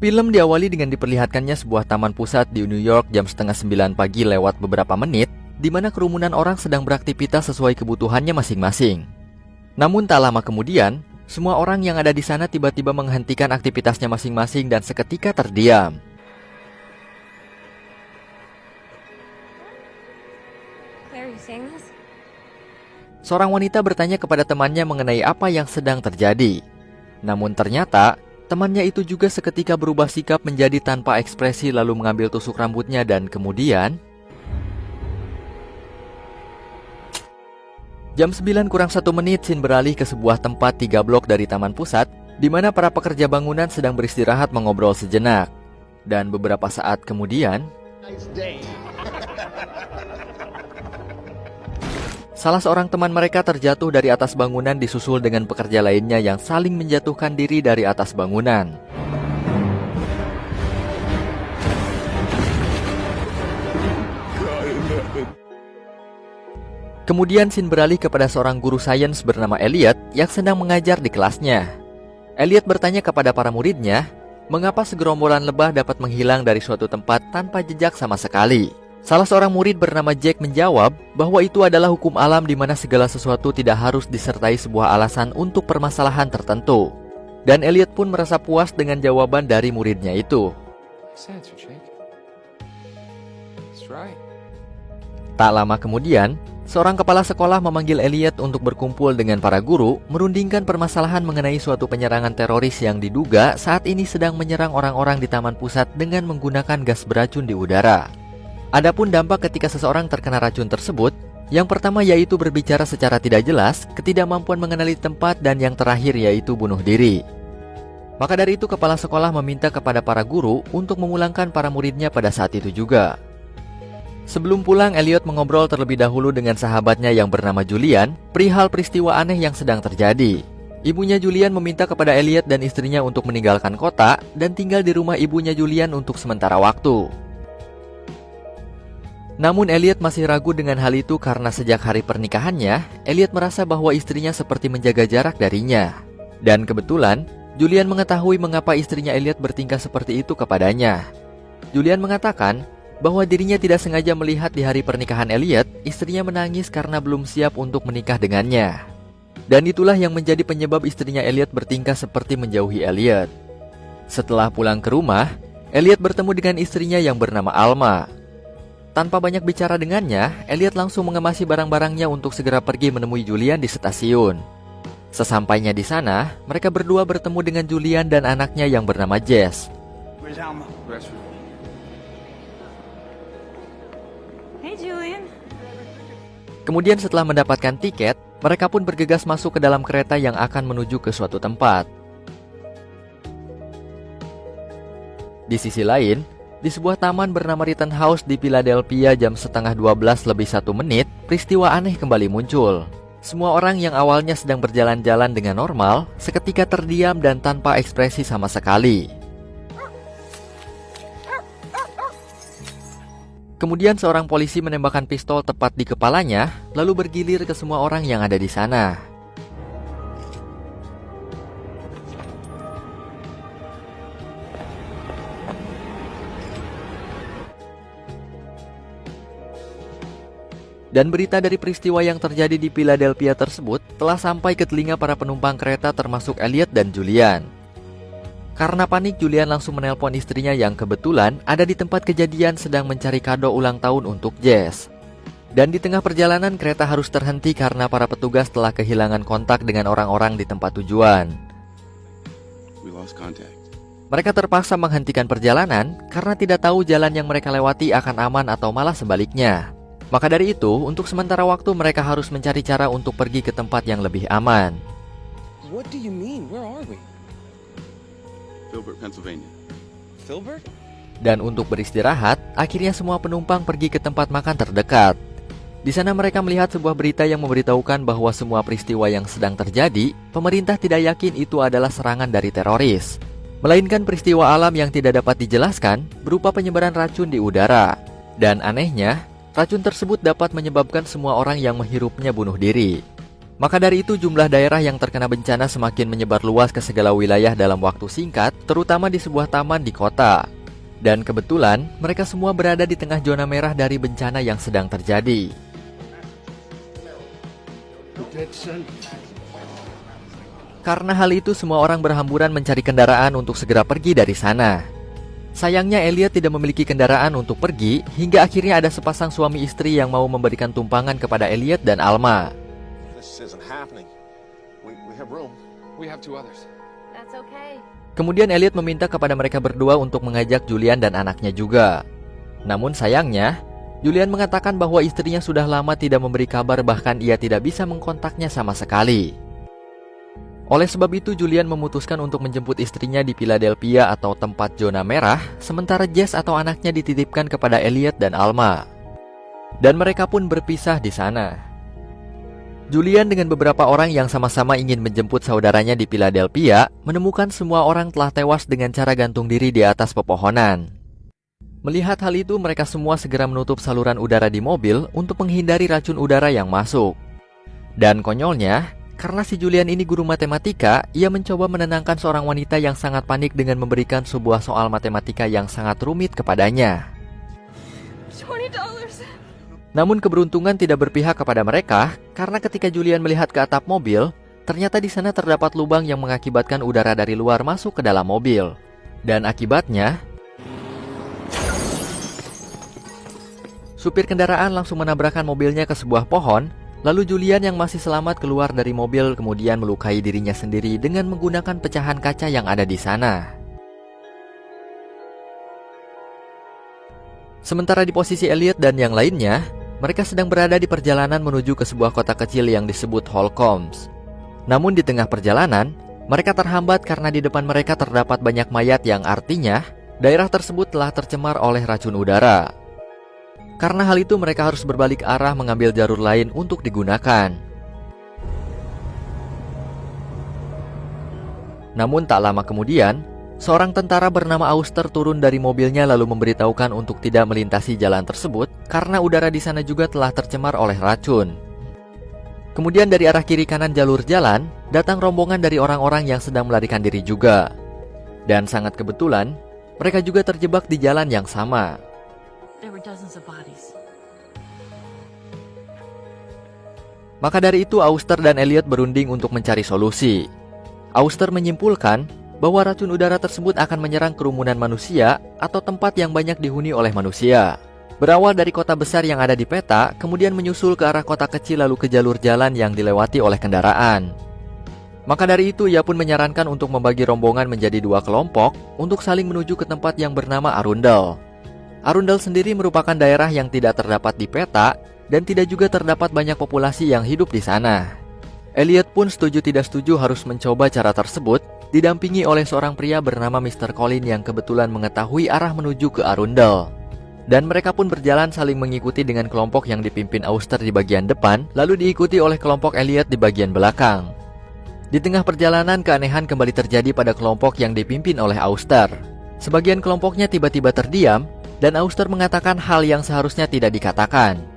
Film diawali dengan diperlihatkannya sebuah taman pusat di New York jam setengah 9 pagi lewat beberapa menit, di mana kerumunan orang sedang beraktivitas sesuai kebutuhannya masing-masing. Namun tak lama kemudian, semua orang yang ada di sana tiba-tiba menghentikan aktivitasnya masing-masing dan seketika terdiam. Seorang wanita bertanya kepada temannya mengenai apa yang sedang terjadi. Namun ternyata, temannya itu juga seketika berubah sikap menjadi tanpa ekspresi lalu mengambil tusuk rambutnya dan kemudian... Jam 9 kurang 1 menit, scene beralih ke sebuah tempat 3 blok dari taman pusat, di mana para pekerja bangunan sedang beristirahat mengobrol sejenak. Dan beberapa saat kemudian... Salah seorang teman mereka terjatuh dari atas bangunan disusul dengan pekerja lainnya yang saling menjatuhkan diri dari atas bangunan. Kemudian scene beralih kepada seorang guru sains bernama Elliot yang sedang mengajar di kelasnya. Elliot bertanya kepada para muridnya, mengapa segerombolan lebah dapat menghilang dari suatu tempat tanpa jejak sama sekali. Salah seorang murid bernama Jack menjawab bahwa itu adalah hukum alam di mana segala sesuatu tidak harus disertai sebuah alasan untuk permasalahan tertentu. Dan Elliot pun merasa puas dengan jawaban dari muridnya itu. Tak lama kemudian, seorang kepala sekolah memanggil Elliot untuk berkumpul dengan para guru, merundingkan permasalahan mengenai suatu penyerangan teroris yang diduga saat ini sedang menyerang orang-orang di taman pusat dengan menggunakan gas beracun di udara. Adapun dampak ketika seseorang terkena racun tersebut, yang pertama yaitu berbicara secara tidak jelas, ketidakmampuan mengenali tempat, dan yang terakhir yaitu bunuh diri. Maka dari itu kepala sekolah meminta kepada para guru untuk memulangkan para muridnya pada saat itu juga. Sebelum pulang, Elliot mengobrol terlebih dahulu dengan sahabatnya yang bernama Julian, perihal peristiwa aneh yang sedang terjadi. Ibunya Julian meminta kepada Elliot dan istrinya untuk meninggalkan kota dan tinggal di rumah ibunya Julian untuk sementara waktu. Namun Elliot masih ragu dengan hal itu karena sejak hari pernikahannya, Elliot merasa bahwa istrinya seperti menjaga jarak darinya. Dan kebetulan, Julian mengetahui mengapa istrinya Elliot bertingkah seperti itu kepadanya. Julian mengatakan bahwa dirinya tidak sengaja melihat di hari pernikahan Elliot, istrinya menangis karena belum siap untuk menikah dengannya. Dan itulah yang menjadi penyebab istrinya Elliot bertingkah seperti menjauhi Elliot. Setelah pulang ke rumah, Elliot bertemu dengan istrinya yang bernama Alma. Tanpa banyak bicara dengannya, Elliot langsung mengemasi barang-barangnya untuk segera pergi menemui Julian di stasiun. Sesampainya di sana, mereka berdua bertemu dengan Julian dan anaknya yang bernama Jess. Hey Julian. Kemudian setelah mendapatkan tiket, mereka pun bergegas masuk ke dalam kereta yang akan menuju ke suatu tempat. Di sisi lain, di sebuah taman bernama Rittenhouse di Philadelphia jam setengah 12 lebih 1 menit, peristiwa aneh kembali muncul. Semua orang yang awalnya sedang berjalan-jalan dengan normal, seketika terdiam dan tanpa ekspresi sama sekali. Kemudian seorang polisi menembakkan pistol tepat di kepalanya, lalu bergilir ke semua orang yang ada di sana. Dan berita dari peristiwa yang terjadi di Philadelphia tersebut telah sampai ke telinga para penumpang kereta termasuk Elliot dan Julian. Karena panik, Julian langsung menelpon istrinya yang kebetulan ada di tempat kejadian sedang mencari kado ulang tahun untuk Jess. Dan di tengah perjalanan kereta harus terhenti karena para petugas telah kehilangan kontak dengan orang-orang di tempat tujuan. Mereka terpaksa menghentikan perjalanan karena tidak tahu jalan yang mereka lewati akan aman atau malah sebaliknya. Maka dari itu, untuk sementara waktu mereka harus mencari cara untuk pergi ke tempat yang lebih aman. What do you mean? Where are we? Filbert, Pennsylvania. Filbert? Dan untuk beristirahat, akhirnya semua penumpang pergi ke tempat makan terdekat. Di sana mereka melihat sebuah berita yang memberitahukan bahwa semua peristiwa yang sedang terjadi, pemerintah tidak yakin itu adalah serangan dari teroris, melainkan peristiwa alam yang tidak dapat dijelaskan berupa penyebaran racun di udara. Dan anehnya, racun tersebut dapat menyebabkan semua orang yang menghirupnya bunuh diri. Maka dari itu jumlah daerah yang terkena bencana semakin menyebar luas ke segala wilayah dalam waktu singkat, terutama di sebuah taman di kota. Dan kebetulan, mereka semua berada di tengah zona merah dari bencana yang sedang terjadi. Karena hal itu, semua orang berhamburan mencari kendaraan untuk segera pergi dari sana. Sayangnya Elliot tidak memiliki kendaraan untuk pergi, hingga akhirnya ada sepasang suami istri yang mau memberikan tumpangan kepada Elliot dan Alma. This isn't happening. We have room. We have 2 others. That's okay. Kemudian Elliot meminta kepada mereka berdua untuk mengajak Julian dan anaknya juga. Namun sayangnya, Julian mengatakan bahwa istrinya sudah lama tidak memberi kabar, bahkan ia tidak bisa mengkontaknya sama sekali. Oleh sebab itu, Julian memutuskan untuk menjemput istrinya di Philadelphia atau tempat zona merah, sementara Jess atau anaknya dititipkan kepada Elliot dan Alma. Dan mereka pun berpisah di sana. Julian dengan beberapa orang yang sama-sama ingin menjemput saudaranya di Philadelphia menemukan semua orang telah tewas dengan cara gantung diri di atas pepohonan. Melihat hal itu, mereka semua segera menutup saluran udara di mobil untuk menghindari racun udara yang masuk. Dan konyolnya, karena si Julian ini guru matematika, ia mencoba menenangkan seorang wanita yang sangat panik dengan memberikan sebuah soal matematika yang sangat rumit kepadanya. $20. Namun keberuntungan tidak berpihak kepada mereka, karena ketika Julian melihat ke atap mobil, ternyata di sana terdapat lubang yang mengakibatkan udara dari luar masuk ke dalam mobil. Dan akibatnya, supir kendaraan langsung menabrakkan mobilnya ke sebuah pohon, lalu Julian yang masih selamat keluar dari mobil kemudian melukai dirinya sendiri dengan menggunakan pecahan kaca yang ada di sana. Sementara di posisi Elliot dan yang lainnya, mereka sedang berada di perjalanan menuju ke sebuah kota kecil yang disebut Holcombs. Namun di tengah perjalanan, mereka terhambat karena di depan mereka terdapat banyak mayat yang artinya daerah tersebut telah tercemar oleh racun udara. Karena hal itu mereka harus berbalik arah mengambil jalur lain untuk digunakan. Namun tak lama kemudian, seorang tentara bernama Auster turun dari mobilnya lalu memberitahukan untuk tidak melintasi jalan tersebut karena udara di sana juga telah tercemar oleh racun. Kemudian dari arah kiri kanan jalur jalan, datang rombongan dari orang-orang yang sedang melarikan diri juga. Dan sangat kebetulan, mereka juga terjebak di jalan yang sama. There were dozens of bodies. Maka dari itu Auster dan Elliot berunding untuk mencari solusi. Auster menyimpulkan bahwa racun udara tersebut akan menyerang kerumunan manusia atau tempat yang banyak dihuni oleh manusia. Berawal dari kota besar yang ada di peta, kemudian menyusul ke arah kota kecil lalu ke jalur jalan yang dilewati oleh kendaraan. Maka dari itu ia pun menyarankan untuk membagi rombongan menjadi 2 kelompok untuk saling menuju ke tempat yang bernama Arundel. Arundel sendiri merupakan daerah yang tidak terdapat di peta dan tidak juga terdapat banyak populasi yang hidup di sana. Elliot pun setuju tidak setuju harus mencoba cara tersebut, didampingi oleh seorang pria bernama Mr. Colin yang kebetulan mengetahui arah menuju ke Arundel. Dan mereka pun berjalan saling mengikuti dengan kelompok yang dipimpin Auster di bagian depan, lalu diikuti oleh kelompok Elliot di bagian belakang. Di tengah perjalanan, keanehan kembali terjadi pada kelompok yang dipimpin oleh Auster. Sebagian kelompoknya tiba-tiba terdiam, dan Auster mengatakan hal yang seharusnya tidak dikatakan.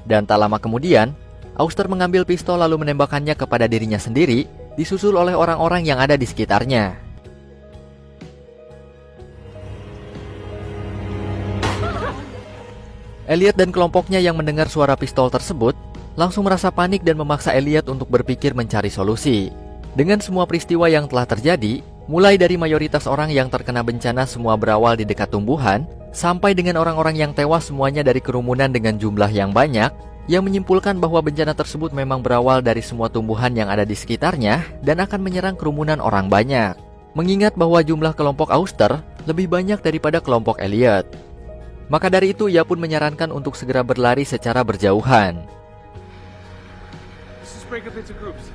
Dan tak lama kemudian, Auster mengambil pistol lalu menembakkannya kepada dirinya sendiri, disusul oleh orang-orang yang ada di sekitarnya. Elliot dan kelompoknya yang mendengar suara pistol tersebut langsung merasa panik dan memaksa Elliot untuk berpikir mencari solusi. Dengan semua peristiwa yang telah terjadi, mulai dari mayoritas orang yang terkena bencana semua berawal di dekat tumbuhan, sampai dengan orang-orang yang tewas semuanya dari kerumunan dengan jumlah yang banyak, yang menyimpulkan bahwa bencana tersebut memang berawal dari semua tumbuhan yang ada di sekitarnya dan akan menyerang kerumunan orang banyak. Mengingat bahwa jumlah kelompok Auster lebih banyak daripada kelompok Elliot. Maka dari itu ia pun menyarankan untuk segera berlari secara berjauhan. Let's just break up into groups.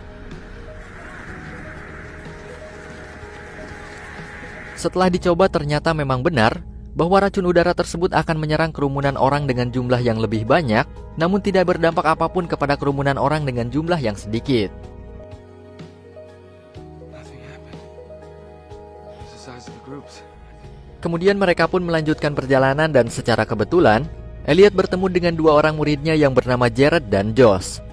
Setelah dicoba ternyata memang benar bahwa racun udara tersebut akan menyerang kerumunan orang dengan jumlah yang lebih banyak, namun tidak berdampak apapun kepada kerumunan orang dengan jumlah yang sedikit. Nothing happened. It's the size of the groups. Kemudian mereka pun melanjutkan perjalanan dan secara kebetulan, Elliot bertemu dengan dua orang muridnya yang bernama Jared dan Josh.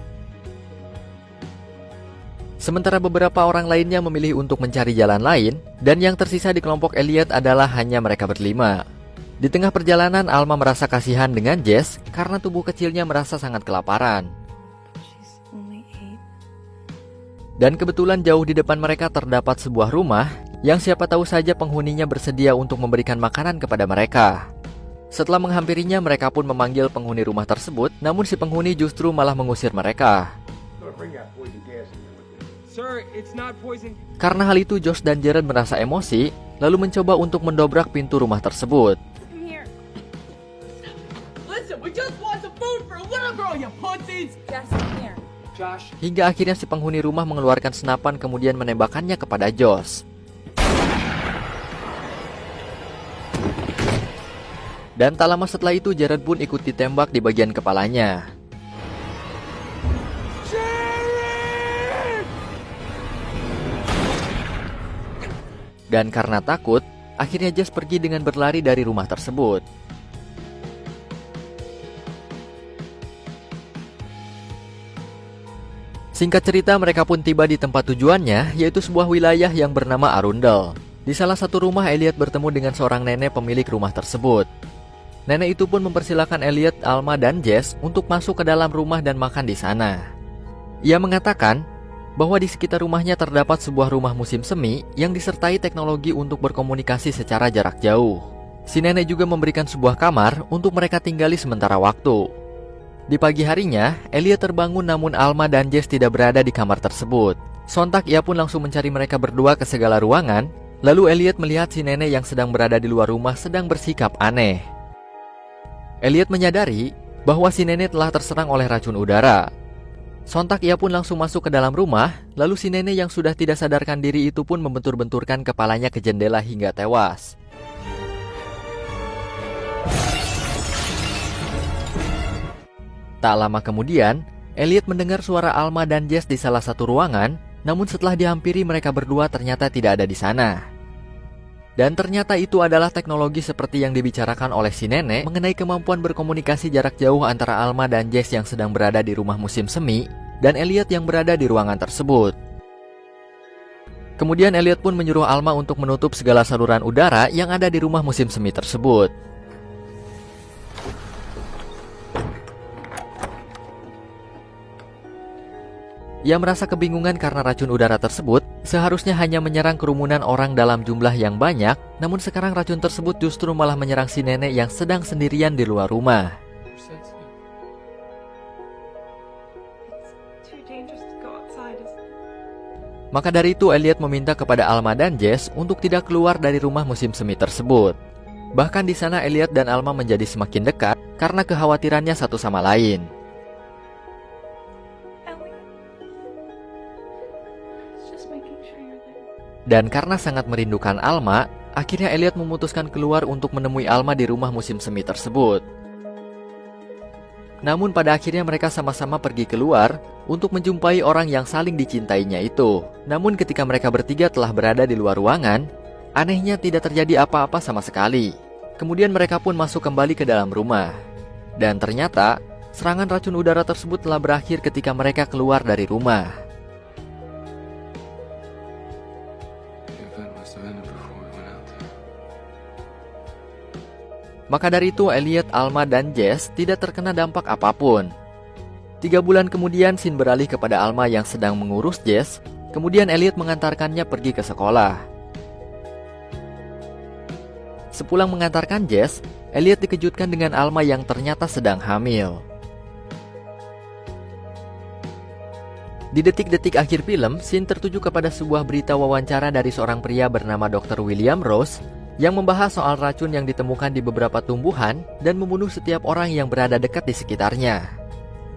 Sementara beberapa orang lainnya memilih untuk mencari jalan lain, dan yang tersisa di kelompok Elliot adalah hanya mereka berlima. Di tengah perjalanan, Alma merasa kasihan dengan Jess karena tubuh kecilnya merasa sangat kelaparan. Dan kebetulan jauh di depan mereka terdapat sebuah rumah yang siapa tahu saja penghuninya bersedia untuk memberikan makanan kepada mereka. Setelah menghampirinya, mereka pun memanggil penghuni rumah tersebut, namun si penghuni justru malah mengusir mereka. Sir, it's not poison. Karena hal itu, Josh dan Jared merasa emosi, lalu mencoba untuk mendobrak pintu rumah tersebut. Come here. Listen, we just want some food for a little girl, you pussies! Jess, come here. Josh, Hingga akhirnya si penghuni rumah mengeluarkan senapan kemudian menembakkannya kepada Josh. Dan tak lama setelah itu, Jared pun ikut ditembak di bagian kepalanya. Dan karena takut, akhirnya Jess pergi dengan berlari dari rumah tersebut. Singkat cerita, mereka pun tiba di tempat tujuannya, yaitu sebuah wilayah yang bernama Arundel. Di salah satu rumah, Elliot bertemu dengan seorang nenek pemilik rumah tersebut. Nenek itu pun mempersilahkan Elliot, Alma, dan Jess untuk masuk ke dalam rumah dan makan di sana. Ia mengatakan bahwa di sekitar rumahnya terdapat sebuah rumah musim semi yang disertai teknologi untuk berkomunikasi secara jarak jauh. Si nenek juga memberikan sebuah kamar untuk mereka tinggali sementara waktu. Di pagi harinya, Elliot terbangun namun Alma dan Jess tidak berada di kamar tersebut. Sontak ia pun langsung mencari mereka berdua ke segala ruangan. Lalu Elliot melihat si nenek yang sedang berada di luar rumah sedang bersikap aneh. Elliot menyadari bahwa si nenek telah terserang oleh racun udara. Sontak ia pun langsung masuk ke dalam rumah, lalu si nenek yang sudah tidak sadarkan diri itu pun membentur-benturkan kepalanya ke jendela hingga tewas. Tak lama kemudian, Elliot mendengar suara Alma dan Jess di salah satu ruangan, namun setelah dihampiri mereka berdua ternyata tidak ada di sana. Dan ternyata itu adalah teknologi seperti yang dibicarakan oleh si nenek mengenai kemampuan berkomunikasi jarak jauh antara Alma dan Jess yang sedang berada di rumah musim semi dan Elliot yang berada di ruangan tersebut. Kemudian Elliot pun menyuruh Alma untuk menutup segala saluran udara yang ada di rumah musim semi tersebut. Ia merasa kebingungan karena racun udara tersebut seharusnya hanya menyerang kerumunan orang dalam jumlah yang banyak, namun sekarang racun tersebut justru malah menyerang si nenek yang sedang sendirian di luar rumah. Maka dari itu Elliot meminta kepada Alma dan Jess untuk tidak keluar dari rumah musim semi tersebut. Bahkan di sana Elliot dan Alma menjadi semakin dekat karena kekhawatirannya satu sama lain. Dan karena sangat merindukan Alma, akhirnya Elliot memutuskan keluar untuk menemui Alma di rumah musim semi tersebut. Namun pada akhirnya mereka sama-sama pergi keluar untuk menjumpai orang yang saling dicintainya itu. Namun ketika mereka bertiga telah berada di luar ruangan, anehnya tidak terjadi apa-apa sama sekali. Kemudian mereka pun masuk kembali ke dalam rumah. Dan ternyata, serangan racun udara tersebut telah berakhir ketika mereka keluar dari rumah. Maka dari itu Elliot, Alma, dan Jess tidak terkena dampak apapun. 3 bulan kemudian scene beralih kepada Alma yang sedang mengurus Jess. Kemudian Elliot mengantarkannya pergi ke sekolah. Sepulang mengantarkan Jess, Elliot dikejutkan dengan Alma yang ternyata sedang hamil. Di detik-detik akhir film, scene tertuju kepada sebuah berita wawancara dari seorang pria bernama Dr. William Rose yang membahas soal racun yang ditemukan di beberapa tumbuhan dan membunuh setiap orang yang berada dekat di sekitarnya.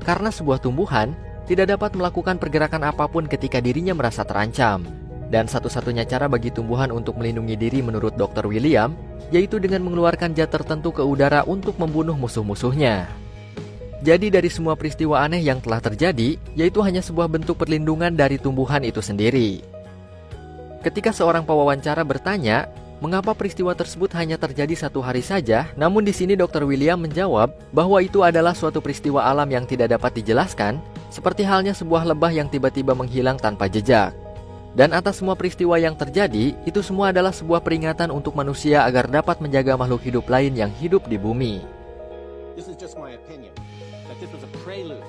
Karena sebuah tumbuhan tidak dapat melakukan pergerakan apapun ketika dirinya merasa terancam. Dan satu-satunya cara bagi tumbuhan untuk melindungi diri menurut Dr. William, yaitu dengan mengeluarkan zat tertentu ke udara untuk membunuh musuh-musuhnya. Jadi dari semua peristiwa aneh yang telah terjadi, yaitu hanya sebuah bentuk perlindungan dari tumbuhan itu sendiri. Ketika seorang pewawancara bertanya, mengapa peristiwa tersebut hanya terjadi 1 hari saja? Namun di sini Dr. William menjawab bahwa itu adalah suatu peristiwa alam yang tidak dapat dijelaskan, seperti halnya sebuah lebah yang tiba-tiba menghilang tanpa jejak. Dan atas semua peristiwa yang terjadi, itu semua adalah sebuah peringatan untuk manusia agar dapat menjaga makhluk hidup lain yang hidup di bumi. This is just my opinion. That this was a prelude,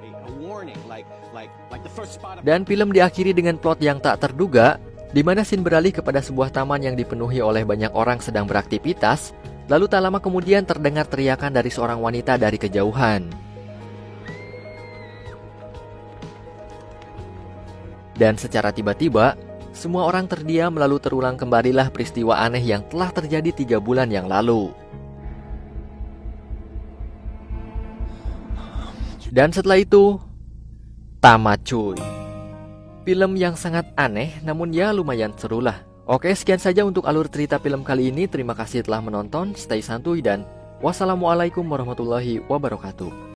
a warning, like the first spot of... Dan film diakhiri dengan plot yang tak terduga, di mana scene beralih kepada sebuah taman yang dipenuhi oleh banyak orang sedang beraktivitas, lalu tak lama kemudian terdengar teriakan dari seorang wanita dari kejauhan. Dan secara tiba-tiba, semua orang terdiam lalu terulang kembalilah peristiwa aneh yang telah terjadi 3 bulan yang lalu. Dan setelah itu, tamat cuy. Film yang sangat aneh, namun ya lumayan seru lah. Oke, sekian saja untuk alur cerita film kali ini. Terima kasih telah menonton, stay santuy dan wassalamualaikum warahmatullahi wabarakatuh.